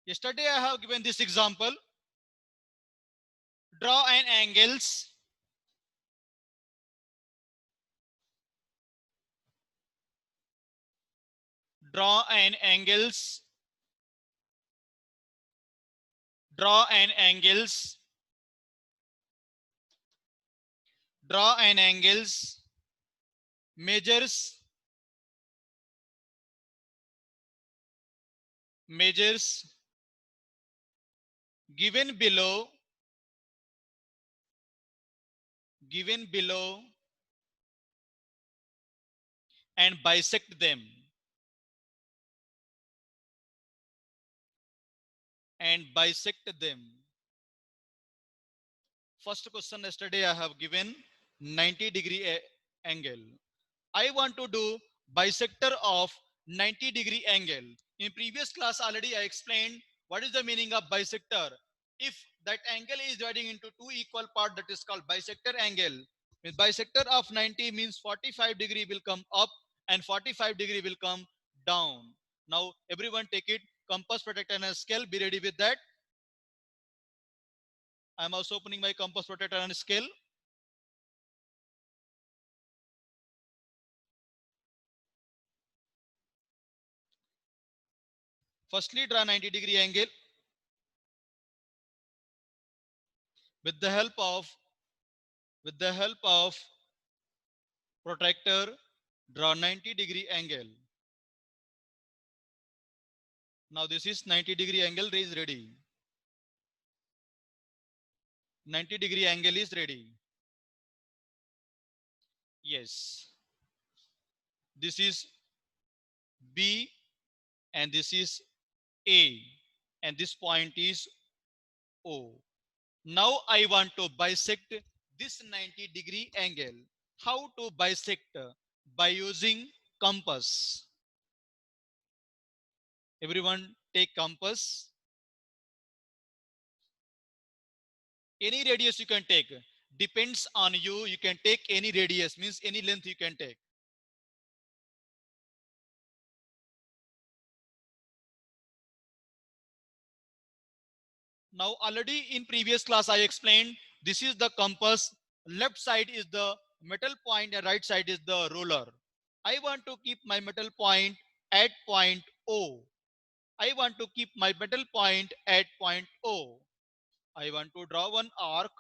Yesterday I have given this example. Draw an angles. Draw an angles. Draw an angles. Draw an angles. Measures. Measures given below. Given below and bisect them. And bisect them. First question yesterday I have given 90-degree angle. I want to do bisector of 90-degree angle. In previous class already I explained what is the meaning of bisector. If that angle is dividing into two equal parts, that is called bisector angle. With bisector of 90 means 45-degree will come up and 45-degree will come down. Now everyone take it, compass, protractor and a scale. Be ready with that. I am also opening my compass, protractor and scale. Firstly, draw 90-degree angle with the help of protractor. Draw 90-degree angle. Now this is 90-degree angle is ready. 90-degree angle is ready. Yes. This is B and this is A and this point is O. Now I want to bisect this 90-degree angle. How to bisect? By using compass. Everyone take compass. Any radius you can take. Depends on you. You can take any radius, means any length you can take. Now already in previous class I explained this is the compass. Left side is the metal point and right side is the ruler. I want to keep my metal point at point O. I want to keep my metal point at point O. I want to draw one arc.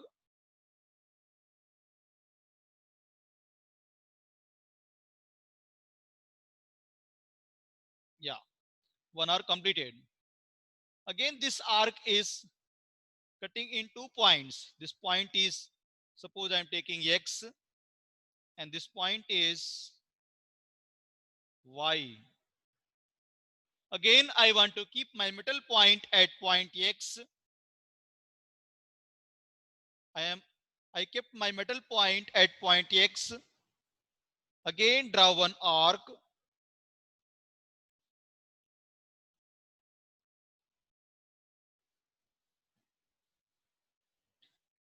Yeah, one arc completed. Again, this arc is cutting in 2 points. This point is, suppose I am taking X and this point is Y. Again, I want to keep my middle point at point X. I kept my middle point at point X. Again, draw one arc.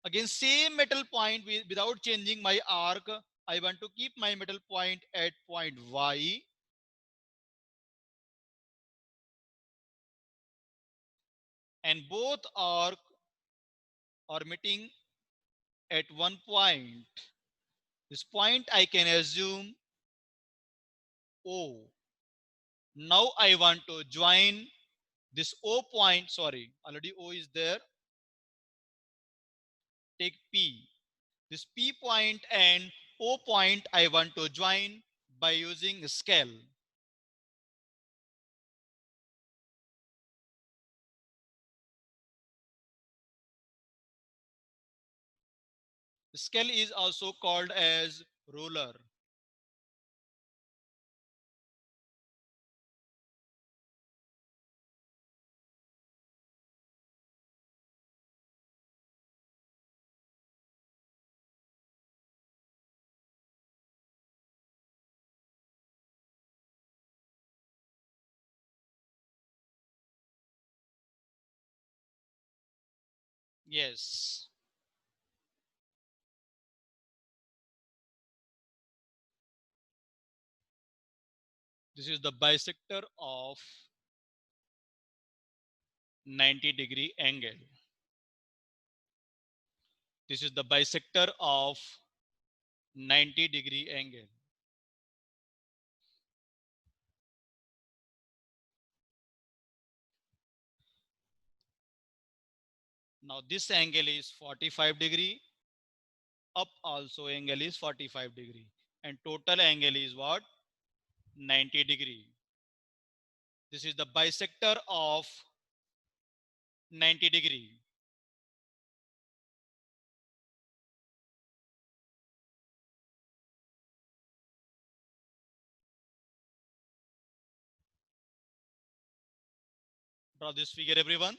Again, same middle point without changing my arc. I want to keep my middle point at point Y. And both arc are meeting at one point. This point I can assume O. Now I want to join this O point. Sorry, already O is there. Take P. This P point and O point I want to join by using scale. Scale is also called as ruler. Yes. This is the bisector of 90-degree angle. This is the bisector of 90-degree angle. Now this angle is 45 degree. Up also angle is 45 degree. And total angle is what? 90 degree. This is the bisector of 90 degree. Draw this figure, everyone.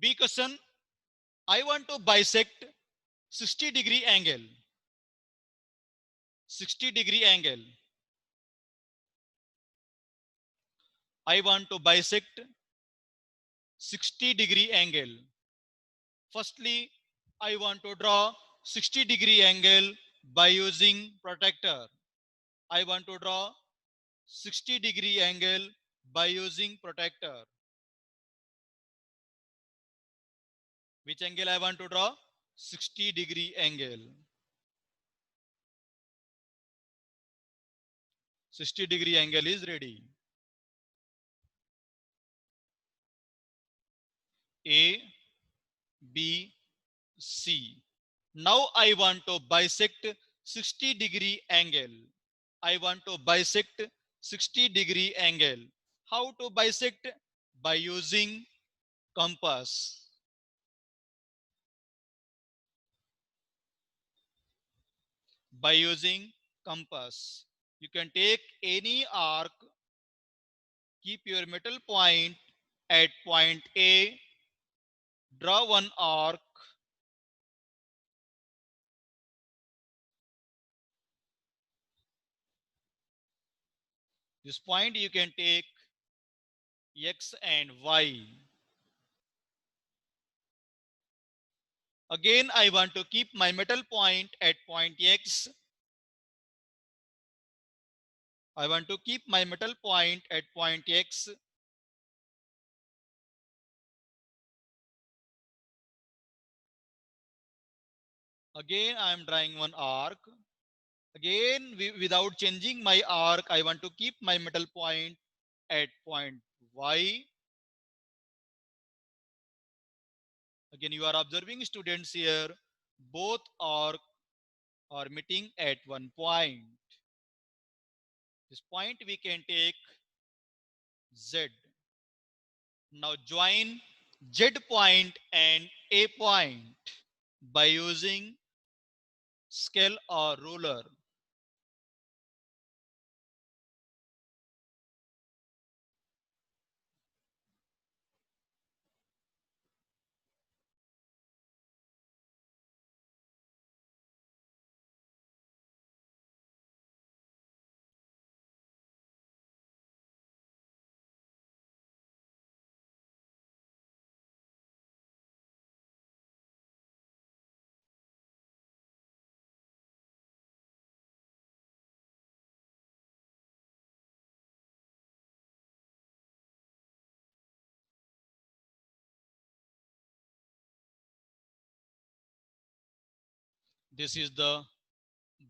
B question. I want to bisect 60-degree angle. 60-degree angle. I want to bisect 60-degree angle. Firstly, I want to draw 60-degree angle by using protractor. I want to draw 60-degree angle by using protractor. Which angle I want to draw? 60-degree angle. 60-degree angle is ready. A, B, C. Now I want to bisect 60-degree angle. I want to bisect 60-degree angle. How to bisect? By using compass. By using compass. You can take any arc, keep your metal point at point A, draw one arc, this point you can take X and Y. Again, I want to keep my metal point at point X. I want to keep my metal point at point X. Again, I am drawing one arc. Again, without changing my arc, I want to keep my metal point at point Y. Again, you are observing students here, both arc are meeting at one point. This point we can take Z. Now join Z point and A point by using scale or ruler. This is the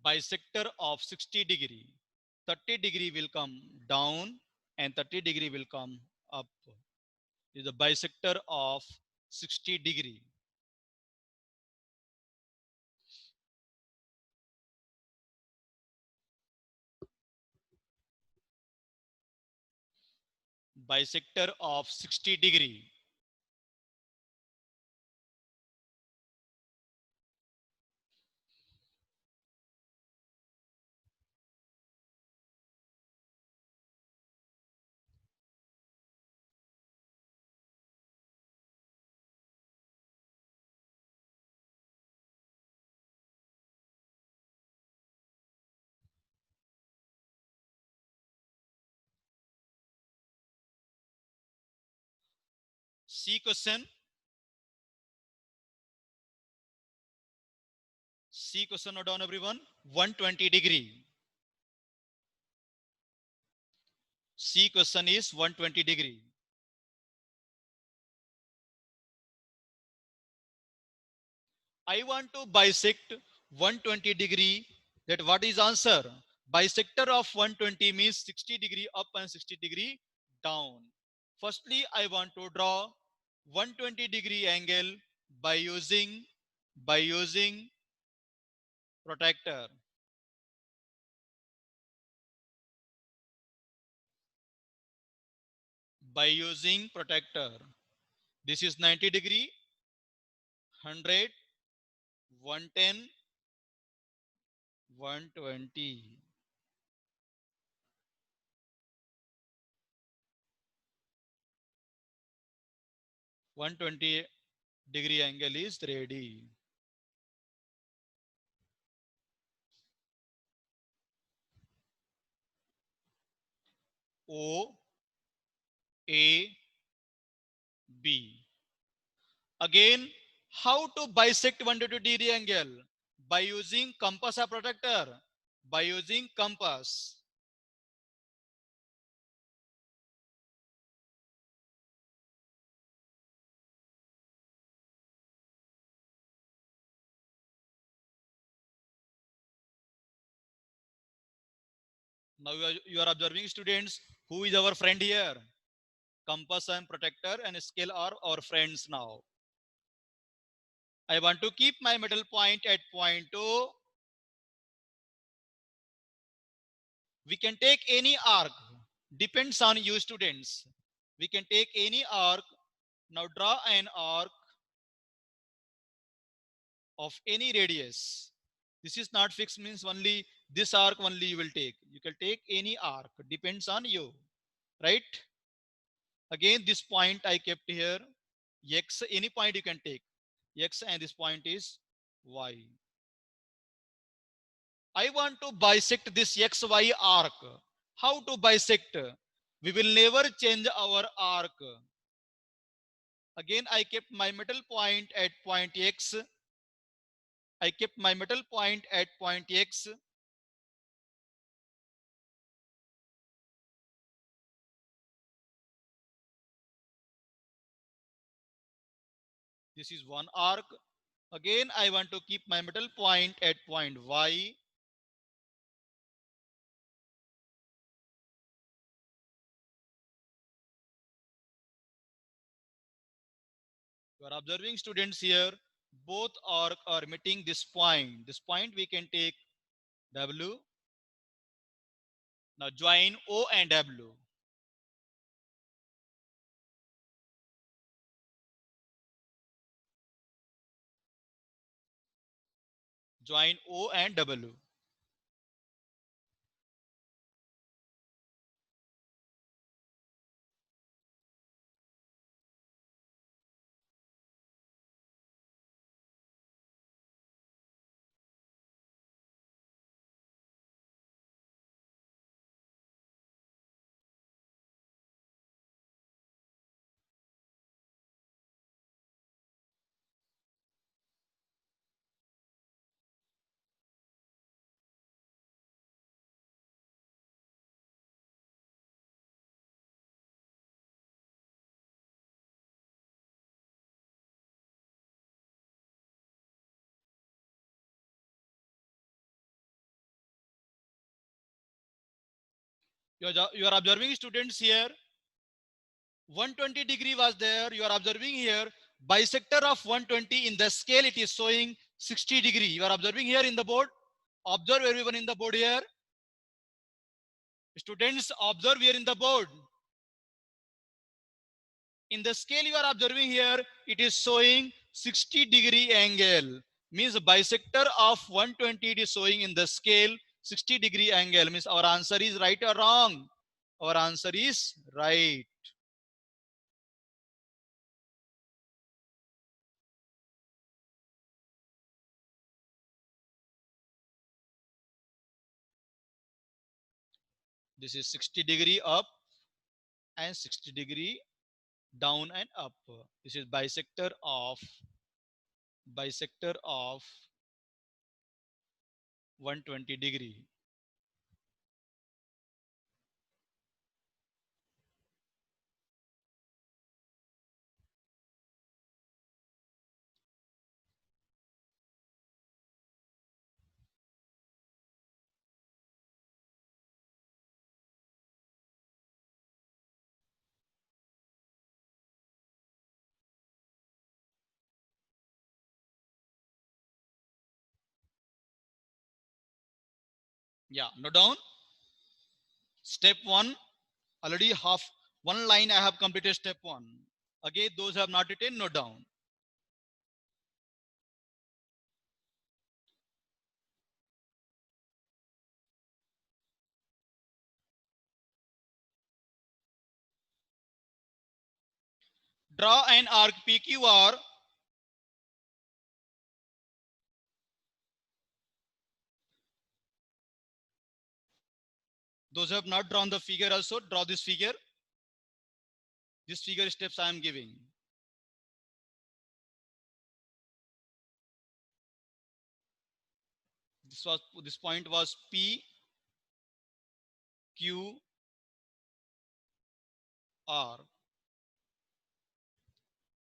bisector of 60 degree. 30 degree will come down and 30 degree will come up. This is the bisector of 60 degree. Bisector of 60 degree. C question. C question, note down everyone. 120 degree. C question is 120 degree. I want to bisect 120 degree. That what is answer? Bisector of 120 means 60 degree up and 60 degree down. Firstly, I want to draw 120 degree angle by using protractor. By using protractor. This is 90 degree, 100, 110, 120. 120 degree angle is ready. O, A, B. Again, how to bisect 120 degree angle? By using compass or protractor? By using compass. Now you are observing students, who is our friend here? Compass and protractor and scale are our friends now. I want to keep my middle point at point O. We can take any arc. Depends on you students. We can take any arc. Now draw an arc of any radius. This is not fixed, means only this arc only you will take. You can take any arc. Depends on you. Right? Again, this point I kept here. X, any point you can take. X, and this point is Y. I want to bisect this XY arc. How to bisect? We will never change our arc. Again, I kept my middle point at point X. I kept my middle point at point X. This is one arc. Again, I want to keep my middle point at point Y. You are observing students here. Both arc are meeting this point. This point we can take W. Now join O and W. Join O and W. You are observing students here. 120 degree was there. You are observing here. Bisector of 120 in the scale, it is showing 60 degree. You are observing here in the board. Observe everyone in the board here. Students, observe here in the board. In the scale you are observing here, it is showing 60 degree angle. Means bisector of 120 it is showing in the scale 60 degree angle. Means our answer is right or wrong? Our answer is right. This is 60 degree up and 60 degree down and up. This is bisector of 120 degree. Yeah, note down. Step 1, already half one line I have completed step 1. Again, those who have not written, note down. Draw an arc PQR. Those who have not drawn the figure also, draw this figure. This figure steps I am giving. This point was P Q R,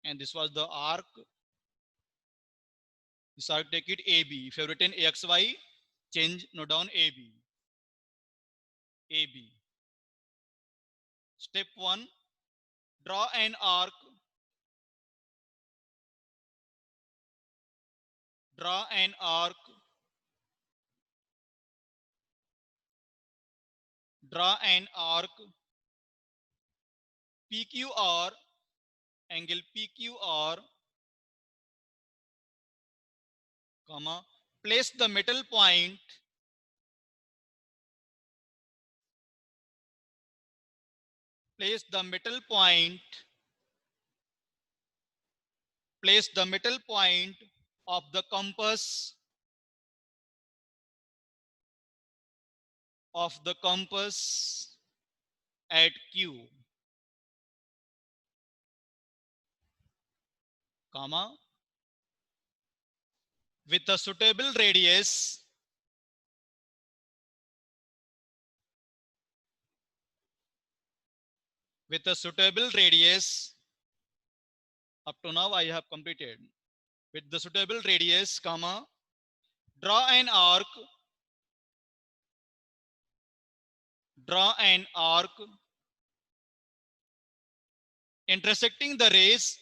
and this was the arc. This arc, take it AB. If you have written AXY, change, note down AB. AB. Step 1, draw an arc. Draw an arc. Draw an arc PQR, angle PQR, comma, place the metal point, place the metal point, place the metal point of the compass, at Q, comma, with a suitable radius, up to now I have completed. With the suitable radius, comma, draw an arc, intersecting the rays,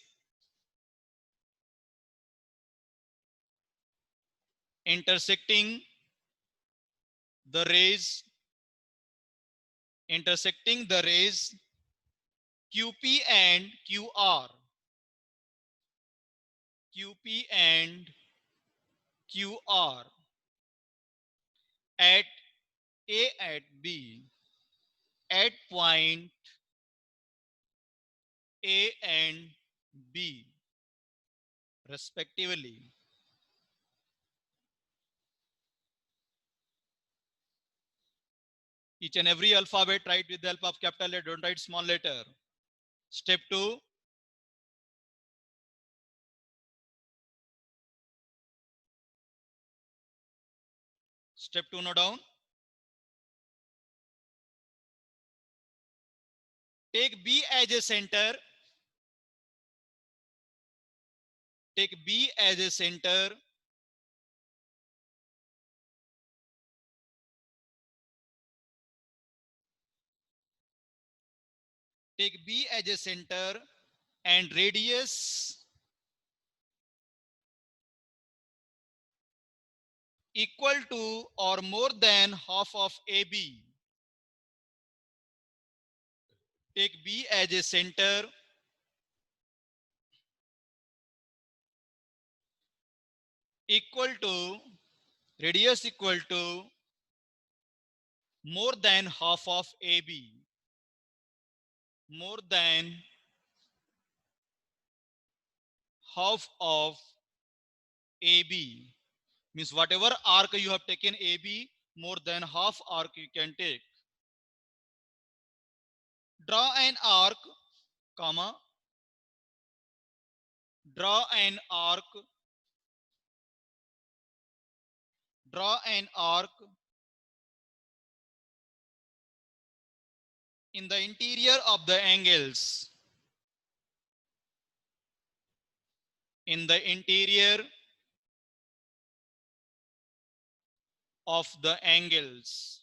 intersecting the rays, QP and QR, QP and QR at A at B, at point A and B respectively. Each and every alphabet write with the help of capital letter, don't write small letter. Step 2, note down. Take B as a center. Take B as a center. Take B as a center and radius equal to or more than half of AB. Take B as a center equal to, radius equal to more than half of AB. More than half of AB means whatever arc you have taken AB, more than half arc you can take. Draw an arc, comma, draw an arc, Draw an arc in the interior of the angles. In the interior of the angles.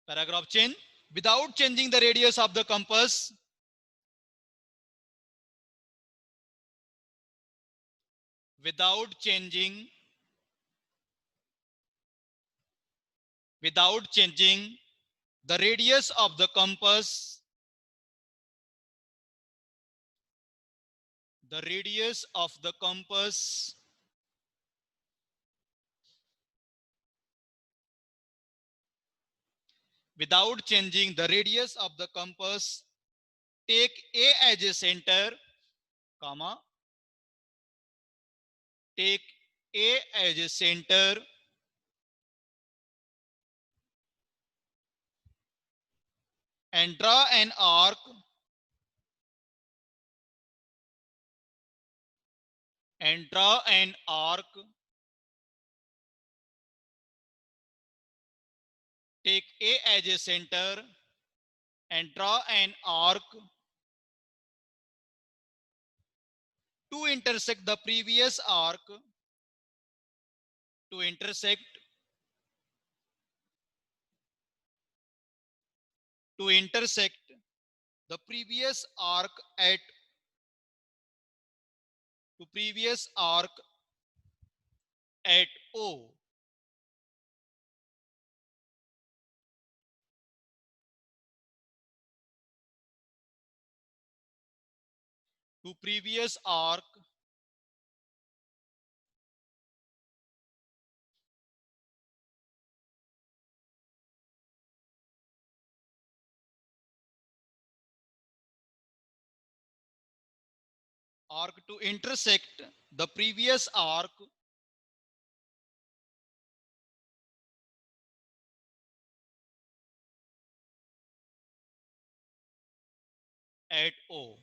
Paragraph change. Without changing the radius of the compass, without changing the radius of the compass, the radius of the compass, without changing the radius of the compass, take A as a center, comma, take A as a center and draw an arc take A as a center and draw an arc to intersect the previous arc, to intersect the previous arc at O. To previous arc to intersect the previous arc at O.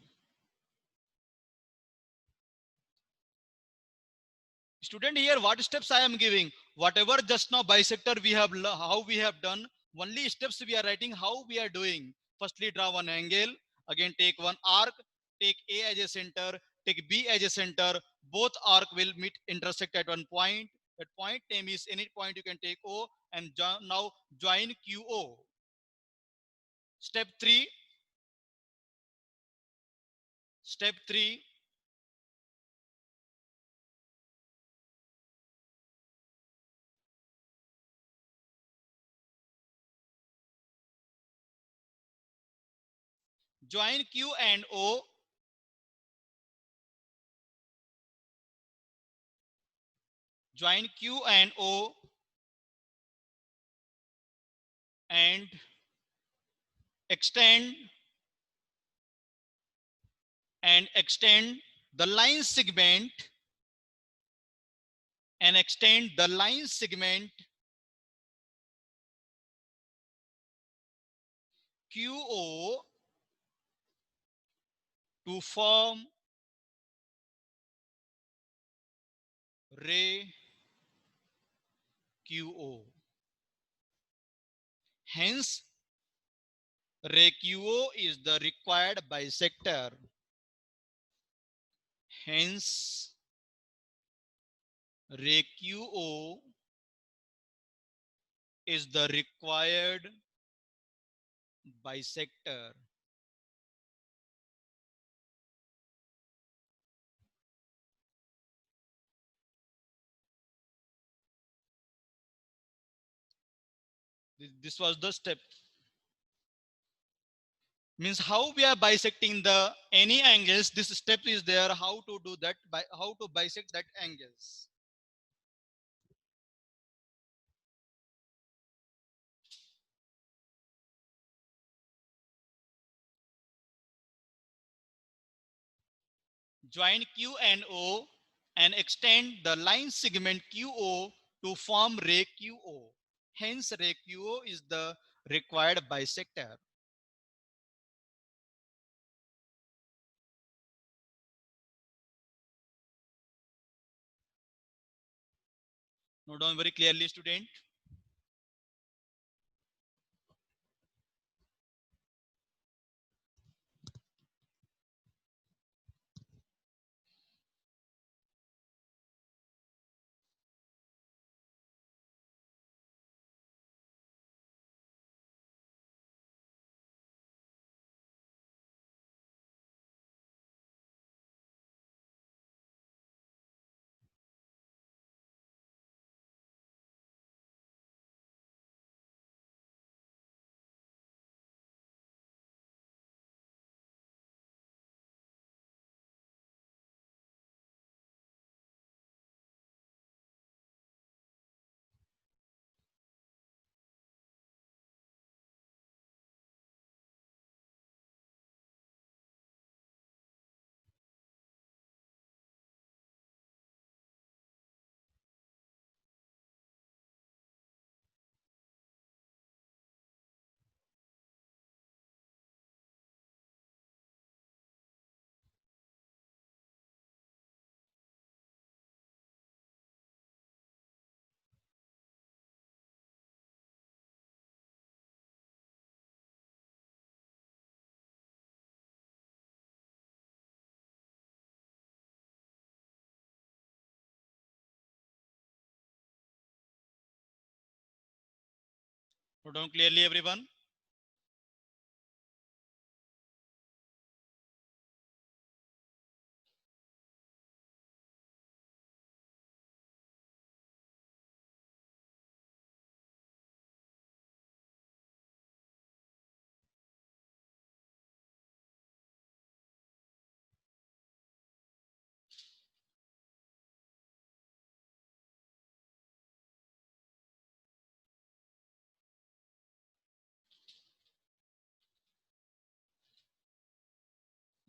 Student, here what steps I am giving? Whatever just now bisector we have, how we have done, only steps we are writing how we are doing. Firstly, draw one angle, again take one arc, take A as a center, take B as a center. Both arc will meet, intersect at one point. That point name is, any point you can take O, and now join QO. Step 3. Step 3. Join Q and O. Join Q and O and extend the line segment QO to form ray QO. Hence, ray QO is the required bisector. Hence, ray QO is the required bisector. This was the step. Means how we are bisecting the any angles. This step is there. How to do that? By how to bisect that angles. Join Q and O and extend the line segment QO to form ray QO. Hence, ray QO is the required bisector. Note down very clearly, student. Note down clearly, everyone.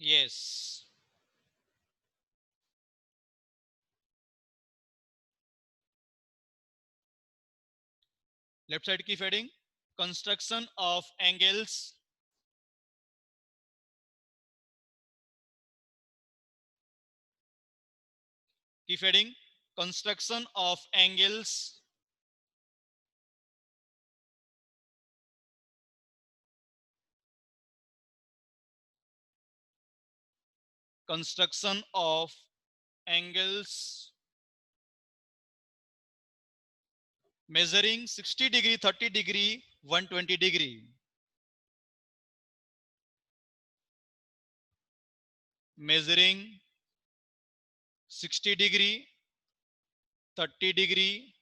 Yes. Left side keep heading. Construction of angles. Keep heading. Construction of angles. Construction of angles measuring 60 degree, 30 degree, 120 degree. Measuring 60 degree, 30 degree,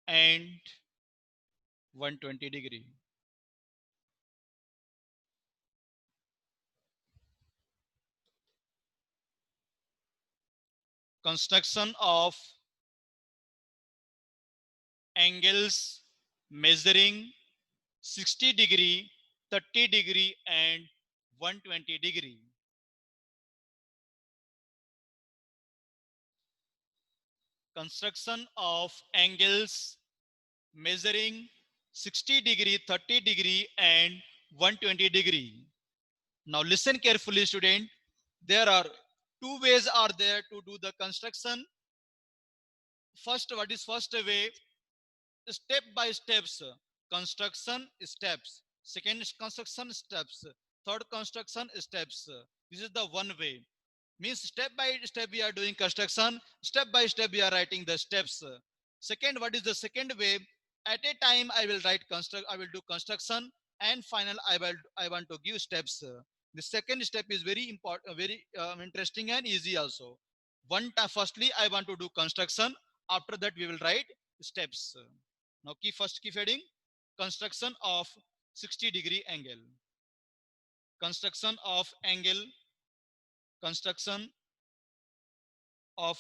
and 120 degree. Construction of angles measuring 60 degree, 30 degree, and 120 degree. Construction of angles measuring 60 degree, 30 degree, and 120 degree. Now listen carefully, student. There are two ways are there to do the construction. First, what is first way? Step by steps. Construction steps. Second construction steps. Third construction steps. This is the one way. Means step by step we are doing construction. Step by step we are writing the steps. Second, what is the second way? At a time I will write construct. I will do construction, and final I want to give steps. The second step is very important, very interesting and easy also. One time, firstly I want to do construction. After that we will write steps. Now key first key heading. Construction of 60-degree angle. Construction of angle. Construction of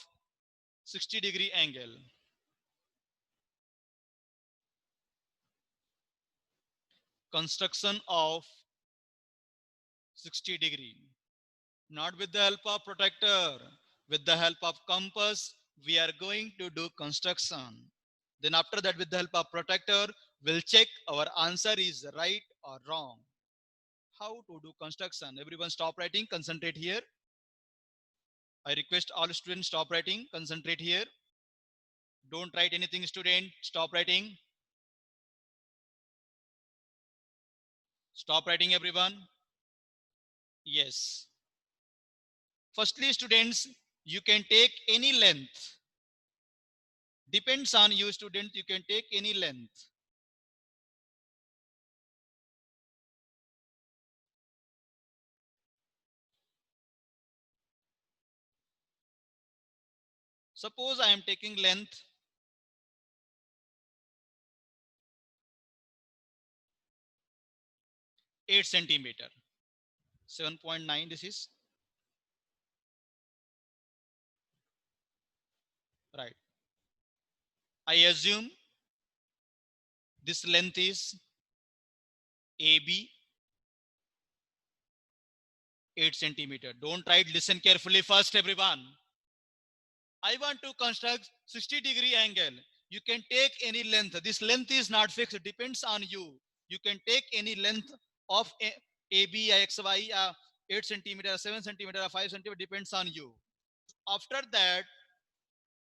60-degree angle. Construction of 60 degree. Not with the help of protractor, with the help of compass, we are going to do construction. Then after that, with the help of protractor, we'll check our answer is right or wrong. How to do construction? Everyone stop writing, concentrate here. I request all students stop writing, concentrate here. Don't write anything, student. Stop writing. Stop writing, everyone. Yes. Firstly, students, you can take any length. Depends on you, student. You can take any length. Suppose I am taking length 8 centimeter. 7.9 this is. Right. I assume this length is AB 8 centimeter. Don't write, listen carefully first, everyone. I want to construct 60-degree angle. You can take any length. This length is not fixed. It depends on you. You can take any length of AB, XY, 8 centimeter, 7 centimeter, 5 centimeter, depends on you. After that,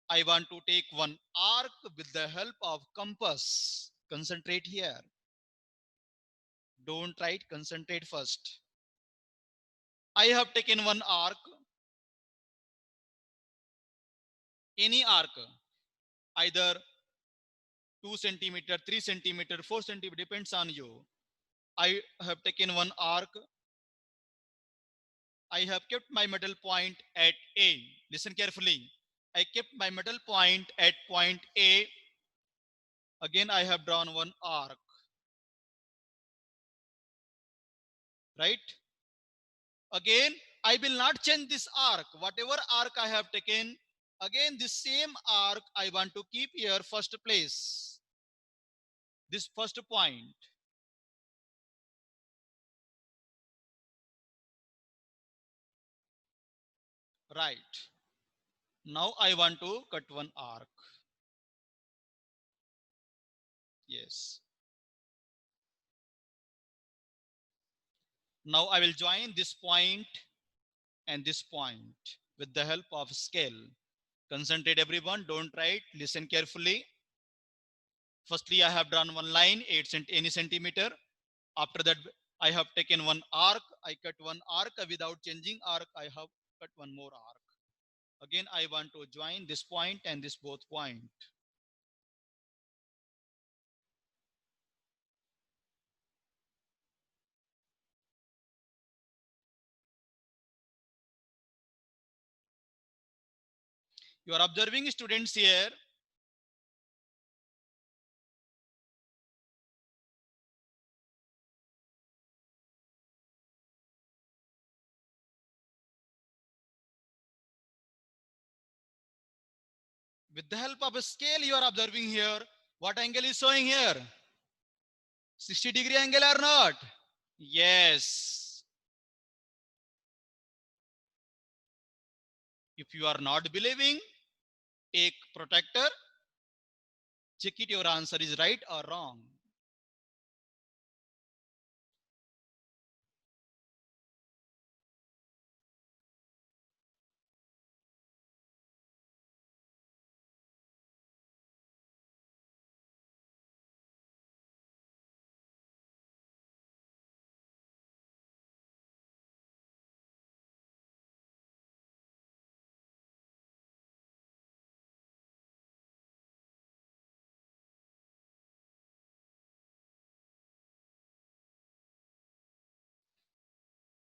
I want to take one arc with the help of compass. Concentrate here. Don't write, concentrate first. I have taken one arc, any arc, either 2 centimeter, 3 centimeter, 4 centimeter, depends on you. I have taken one arc. I have kept my middle point at A. Listen carefully. I kept my middle point at point A. Again, I have drawn one arc. Right? Again, I will not change this arc. Whatever arc I have taken, again, this same arc I want to keep here first place. This first point. Right. Now I want to cut one arc. Yes. Now I will join this point and this point with the help of scale. Concentrate, everyone. Don't write. Listen carefully. Firstly, I have drawn one line, any centimeter. After that, I have taken one arc. I cut one arc without changing arc. I have cut one more arc. Again, I want to join this point and this both point. You are observing students here. With the help of a scale, you are observing here. What angle is showing here? 60-degree angle or not? Yes. If you are not believing, take protractor. Check it, your answer is right or wrong.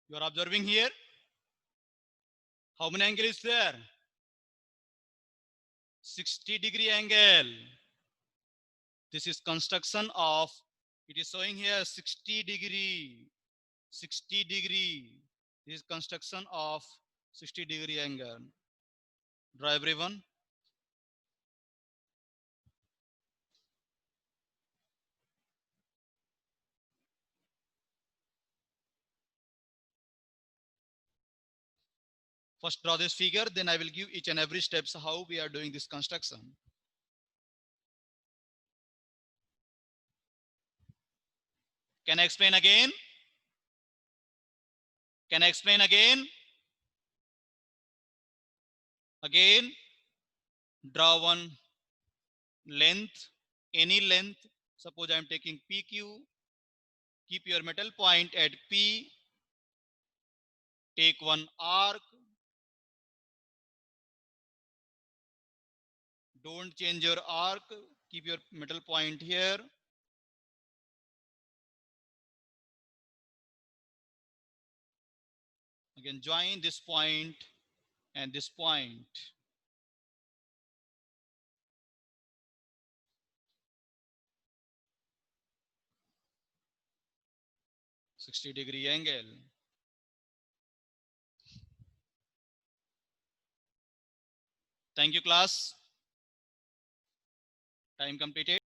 You are observing here. How many angle is there? 60-degree angle. This is construction of, it is showing here 60 degree. 60 degree. This is construction of 60-degree angle. Draw, everyone. First draw this figure, then I will give each and every steps how we are doing this construction. Can I explain again? Can I explain again? Again, draw one length, any length. Suppose I am taking PQ. Keep your metal point at P. Take one arc. Don't change your arc. Keep your metal point here. Again, join this point and this point. 60-degree angle. Thank you, class. Time completed.